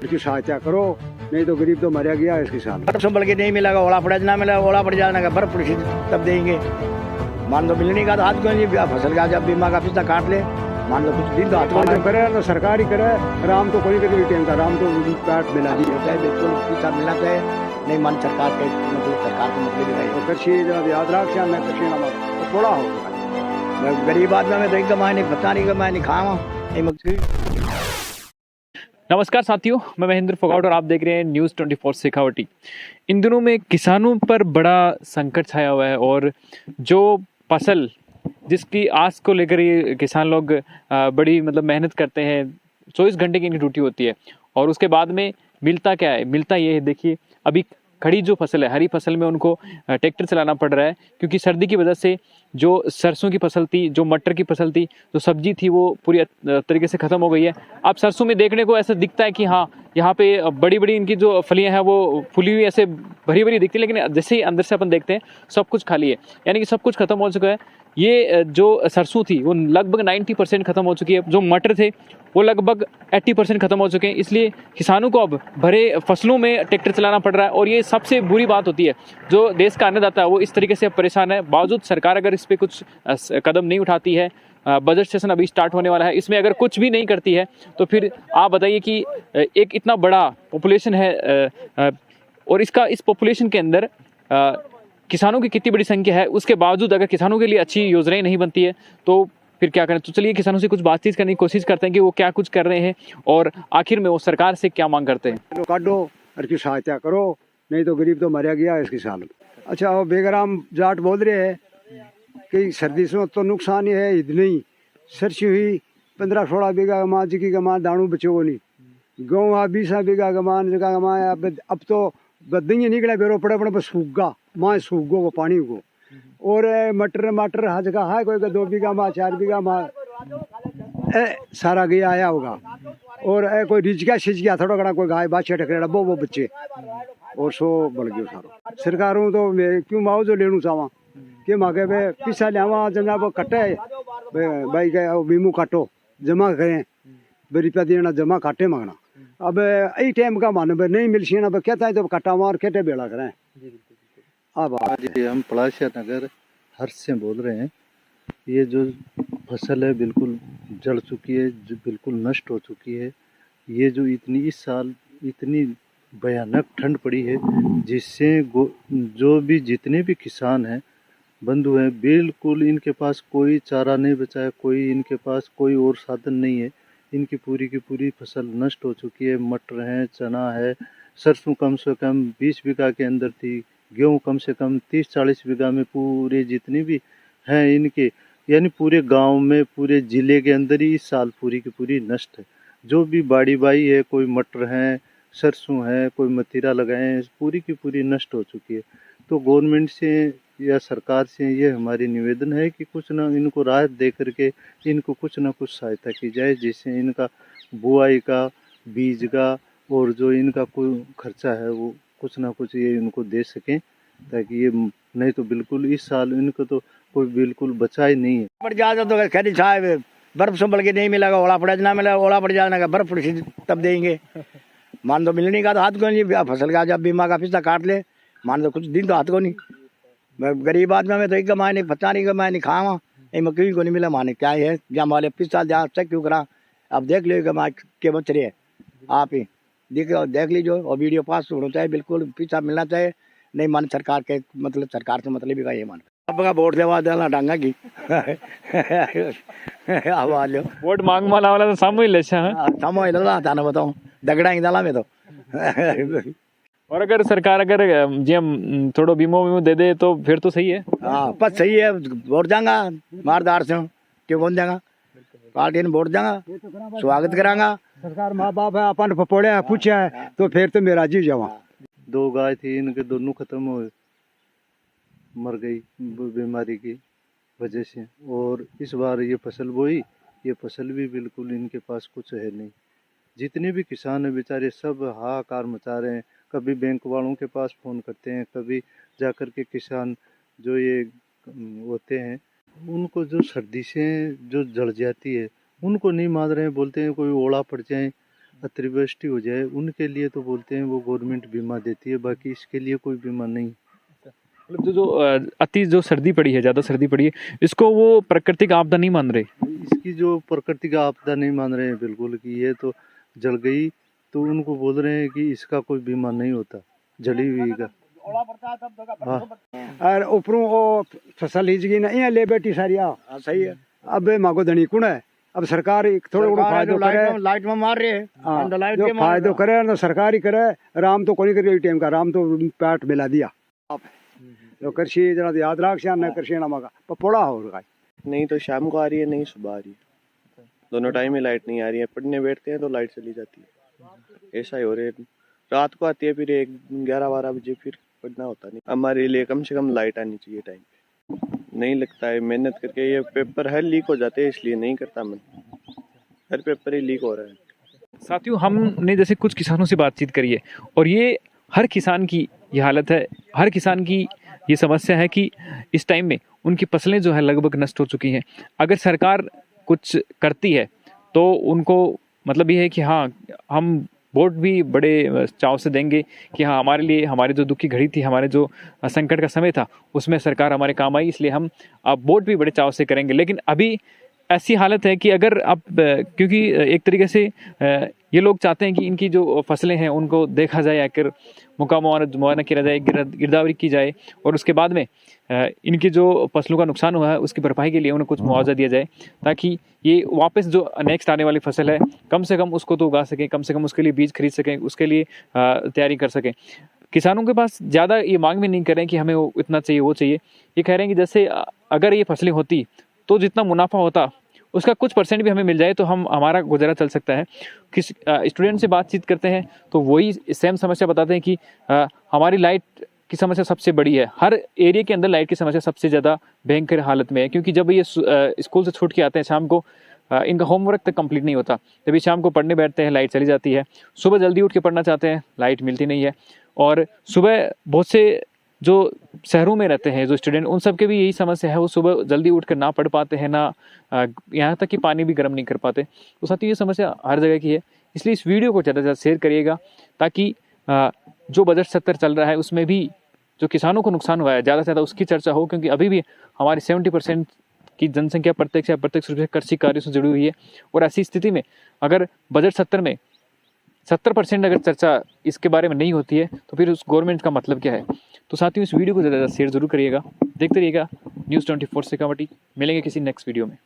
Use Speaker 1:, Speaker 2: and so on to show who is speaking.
Speaker 1: की सहायता करो, नहीं तो गरीब तो मरा गया इस किसान।
Speaker 2: बर्फ संभल के नहीं मिलेगा, ओला पड़ा ना मिला, ओला पड़ जाने का बर्फ पड़ी तब देंगे। मान लो मिलने का तो हाथ क्यों नहीं, फसल का जब बीमा का पैसा काट ले, मान लो कुछ दिन तो हाथ
Speaker 1: जो करे तो सरकार ही करे, राम तो कोई भी टाइम का राम तो काट मिला दी
Speaker 2: होता है, बिल्कुल पैसा मिलना चाहिए। नहीं मान सरकार के मतलब सरकार को मतलब भी
Speaker 1: तो कृषि जब याद रख से मैं कृषि ना तो थोड़ा हो
Speaker 2: गरीब आदमी में तो एक कमाए नहीं, पता नहीं कमाए नहीं, खावा नहीं मक्की।
Speaker 3: नमस्कार साथियों, मैं महेंद्र फोगाट और आप देख रहे हैं न्यूज़ 24 शेखावटी। इन दिनों में किसानों पर बड़ा संकट छाया हुआ है और जो फसल जिसकी आस को लेकर ये किसान लोग बड़ी मतलब मेहनत करते हैं, 24 घंटे की इनकी ड्यूटी होती है और उसके बाद में मिलता क्या है? मिलता ये है, देखिए अभी खड़ी जो फसल है, हरी फसल में उनको ट्रैक्टर चलाना पड़ रहा है क्योंकि सर्दी की वजह से जो सरसों की फसल थी, जो मटर की फसल थी, जो सब्जी थी वो पूरी तरीके से ख़त्म हो गई है। अब सरसों में देखने को ऐसा दिखता है कि हाँ यहाँ पे बड़ी बड़ी इनकी जो फलियां हैं वो फुली हुई ऐसे भरी भरी दिखती है, लेकिन जैसे ही अंदर से अपन देखते हैं सब कुछ खाली है, यानी कि सब कुछ खत्म हो चुका है। ये जो सरसों थी वो लगभग 90% खत्म हो चुकी है, जो मटर थे वो लगभग 80% खत्म हो चुके हैं। इसलिए किसानों को अब भरे फसलों में ट्रैक्टर चलाना पड़ रहा है और ये सबसे बुरी बात होती है। जो देश का अन्नदाता है वो इस तरीके से अब परेशान है, बावजूद सरकार अगर इस पर कुछ कदम नहीं उठाती है। बजट सेशन अभी स्टार्ट होने वाला है, इसमें अगर कुछ भी नहीं करती है तो फिर आप बताइए कि एक इतना बड़ा पॉपुलेशन है और इस पॉपुलेशन के अंदर किसानों की कितनी बड़ी संख्या है, उसके बावजूद अगर किसानों के लिए अच्छी योजनाएं नहीं बनती है तो फिर क्या करें। तो चलिए किसानों से कुछ बातचीत करने की कोशिश करते हैं कि वो क्या कुछ कर रहे हैं और आखिर में वो सरकार से क्या मांग करते हैं।
Speaker 1: काटो और की सहायता करो, नहीं तो गरीब तो मरा गया इस किसान। अच्छा वो बेगराम जाट बोल रहे हैं कि सर्दी से तो नुकसान ही है, इतनी सरसी हुई 15-16 बीघा गमा जी गमा दाणू बचो नहीं, गेहूँ 20 बीघा गमान जगह गमाया। अब तो बदनी निकला बेरो पड़े पड़े सूखा माँ सूख गो वो पानी को। और मटर हज का है कोई 2 बीघा माँ 4 बीघा माँ सारा गया आया होगा। और कोई रिजका सिजका थोड़ा घड़ा कोई गाय बाछे टकरेड़ा वो बच्चे और सो बढ़ गयो सारो। सरकारों तो मैं क्यों मुआवजो लेनू चाहवा कि मांगे वे पैसा लियावा जनाब कटे भाई के बीमू काटो जमा करें रुपया देना जमा काटे मांगना। अब यही टाइम का मान नहीं मिलसी ना कहता है तो काटा मार केटे बेड़ा करें। अब
Speaker 4: जी हम पलाशिया नगर हर्ष से बोल रहे हैं। ये जो फसल है बिल्कुल जल चुकी है, जो बिल्कुल नष्ट हो चुकी है। ये जो इस साल इतनी भयानक ठंड पड़ी है जिससे जो भी जितने भी किसान हैं बंधु हैं बिल्कुल इनके पास कोई चारा नहीं बचा है, कोई इनके पास कोई और साधन नहीं है। इनकी पूरी की पूरी फसल नष्ट हो चुकी है। मटर है, चना है, सरसों कम से कम 20 बीघा के अंदर थी, गेहूँ कम से कम 30-40 बीघा में पूरे जितने भी हैं इनके, यानी पूरे गांव में पूरे ज़िले के अंदर ही इस साल पूरी की पूरी नष्ट है। जो भी बाड़ी बाई है, कोई मटर हैं, सरसों है, कोई मतीरा लगाए हैं, पूरी की पूरी नष्ट हो चुकी है। तो गवर्नमेंट से या सरकार से ये हमारी निवेदन है कि कुछ ना इनको राहत दे करके इनको कुछ ना कुछ सहायता की जाए, जिससे इनका बुआई का, बीज का और जो इनका कोई खर्चा है वो कुछ ना कुछ ये इनको दे सकें, ताकि ये नहीं तो बिल्कुल इस साल इनको तो कोई बिल्कुल बचा ही नहीं है।
Speaker 2: पड़ जाता तो खेती छाए, बर्फ संभल के नहीं मिलेगा, ओला पड़ा ना मिला, ओला पड़ जाने का बर्फ पड़ी तब देंगे। मान लो मिलने का तो हाथ क्यों नहीं, फसल का जब बीमा का पैसा काट ले, मान लो कुछ दिन तो हाथ को नहीं। गरीब आदमी में तो एक कमाए नहीं, पता नहीं कमाए नहीं, खावा नहीं मक्की को नहीं मिला, माने क्या है जहाँ वाले पैसा जहाँ चेक क्यों करा। अब देख लो कमा के बच रहे हैं, आप ही देख लीजिए और वीडियो पास होना चाहिए, बिल्कुल पैसा मिलना चाहिए। नहीं मान सरकार के मतलब सरकार से मतलब ही ये मान अब का वोट देवा देना डांगा की आवाज लो
Speaker 3: वोट मांग माला वाला तो सामू ही ले
Speaker 2: सामो इधर था ना बताऊँ दगड़ा ही दला में तो
Speaker 3: और अगर सरकार अगर जी हम थोड़ा बीमो दे दे तो फिर तो सही है।
Speaker 2: हाँ बस सही है, वोट जाएगा मारदार से क्यों कौन जाएगा, पार्टी ने वोट जाएगा, स्वागत करांगा।
Speaker 1: सरकार माँ बाप है अपन पपड़े पूछे है तो फिर तो मेरा जी जावा।
Speaker 4: 2 गाय थी, इनके दोनों खत्म हो मर गई बीमारी की वजह से। और इस बार ये फसल बोई, ये फसल भी बिल्कुल इनके पास कुछ है नहीं। जितने भी किसान हैं बेचारे सब हाहाकार मचा रहे हैं। कभी बैंक वालों के पास फ़ोन करते हैं, कभी जाकर के किसान जो ये होते हैं उनको जो सर्दी से जो जल जाती है उनको नहीं मान रहे हैं, बोलते हैं कोई ओला पड़ जाए अतिवृष्टि हो जाए उनके लिए तो बोलते हैं वो गवर्नमेंट बीमा देती है, बाकी इसके लिए कोई बीमा नहीं।
Speaker 3: मतलब जो अति जो सर्दी पड़ी है, ज़्यादा सर्दी पड़ी है, इसको वो प्राकृतिक आपदा नहीं मान रहे।
Speaker 4: इसकी जो प्राकृतिक आपदा नहीं मान रहे हैं बिल्कुल कि ये तो जल गई, तो उनको बोल रहे हैं कि इसका कोई बीमा नहीं होता, जली हुई का। हाँ
Speaker 1: और ऊपरों वो फसल हिजगी ना यहाँ ले बैठी सारी आ
Speaker 2: हाँ सही है।
Speaker 1: अब मागो धनी कुण है। अब सरकार एक थोड़ा फायदो करे,
Speaker 2: लाइट में मार रहे हैं।
Speaker 1: हाँ,
Speaker 2: हम तो लाइट
Speaker 1: जो
Speaker 2: के मार
Speaker 1: फायदो
Speaker 2: रहे
Speaker 1: करे ना सरकार ही करे। राम तो कोई करे टाइम का, राम तो पैट मिला दिया। जो कृषि जरा याद राख श्याम न कृषि नामा का पपोड़ा हो रहा है।
Speaker 5: नहीं तो शाम को आ रही है, नहीं सुबह आ रही है, दोनों टाइम में लाइट नहीं आ रही है। पढ़ने बैठते हैं तो लाइट चली जाती है, ऐसा ही हो रहा है। रात को आती है, फिर 11-12 बजे फिर पढ़ना होता नहीं। हमारे लिए कम से कम लाइट आनी चाहिए टाइम पे। नहीं लगता है मेहनत करके, ये पेपर हर लीक हो जाते हैं, इसलिए नहीं करता मन। हर पेपर ही लीक हो रहा है।
Speaker 3: साथियों, हमने जैसे कुछ किसानों से बातचीत करी है और ये हर किसान की ये हालत है, हर किसान की ये समस्या है कि इस टाइम में उनकी फसलें जो है लगभग नष्ट हो चुकी हैं। अगर सरकार कुछ करती है तो उनको मतलब ये है कि हाँ, हम वोट भी बड़े चाव से देंगे कि हाँ, हमारे लिए, हमारे जो दुख की घड़ी थी, हमारे जो संकट का समय था, उसमें सरकार हमारे काम आई, इसलिए हम अब वोट भी बड़े चाव से करेंगे। लेकिन अभी ऐसी हालत है कि अगर आप, क्योंकि एक तरीके से ये लोग चाहते हैं कि इनकी जो फसलें हैं उनको देखा जाए, आकर मुआवजा किया जाए, गिरदावरी की जाए और उसके बाद में इनकी जो फसलों का नुकसान हुआ है उसकी भरपाई के लिए उन्हें कुछ मुआवजा दिया जाए, ताकि ये वापस जो नेक्स्ट आने वाली फसल है कम से कम उसको तो उगा सकें, कम से कम उसके लिए बीज खरीद सकें, उसके लिए तैयारी कर सकें। किसानों के पास ज़्यादा ये मांग भी नहीं कर रहे हैं कि हमें वो इतना चाहिए, वो चाहिए। ये कह रहे हैं कि जैसे अगर ये फसलें होती तो जितना मुनाफा होता उसका कुछ परसेंट भी हमें मिल जाए तो हमारा गुजारा चल सकता है। किस स्टूडेंट से बातचीत करते हैं तो वही सेम समस्या बताते हैं कि हमारी लाइट की समस्या सबसे बड़ी है। हर एरिया के अंदर लाइट की समस्या सबसे ज़्यादा भयंकर हालत में है, क्योंकि जब ये स्कूल से छूट के आते हैं शाम को, इनका होमवर्क तक कंप्लीट नहीं होता, जब ये शाम को पढ़ने बैठते हैं लाइट चली जाती है। सुबह जल्दी उठ के पढ़ना चाहते हैं, लाइट मिलती नहीं है। और सुबह बहुत से जो शहरों में रहते हैं जो स्टूडेंट, उन सब के भी यही समस्या है, वो सुबह जल्दी उठकर ना पढ़ पाते हैं, ना यहाँ तक कि पानी भी गर्म नहीं कर पाते। तो साथ ही ये समस्या हर जगह की है। इसलिए इस वीडियो को ज़्यादा से ज़्यादा शेयर करिएगा, ताकि जो बजट सत्र चल रहा है उसमें भी जो किसानों को नुकसान हुआ है ज़्यादा से ज़्यादा उसकी चर्चा हो, क्योंकि अभी भी हमारी 70% की जनसंख्या प्रत्यक्ष या अप्रत्यक्ष रूप से कृषि कार्यों से जुड़ी हुई है। और ऐसी स्थिति में अगर बजट सत्र में 70% अगर चर्चा इसके बारे में नहीं होती है तो फिर उस गवर्नमेंट का मतलब क्या है। तो साथियों, इस वीडियो को ज़्यादा से ज़्यादा शेयर जरूर करिएगा। देखते रहिएगा News 24 शेखावटी। मिलेंगे किसी नेक्स्ट वीडियो में।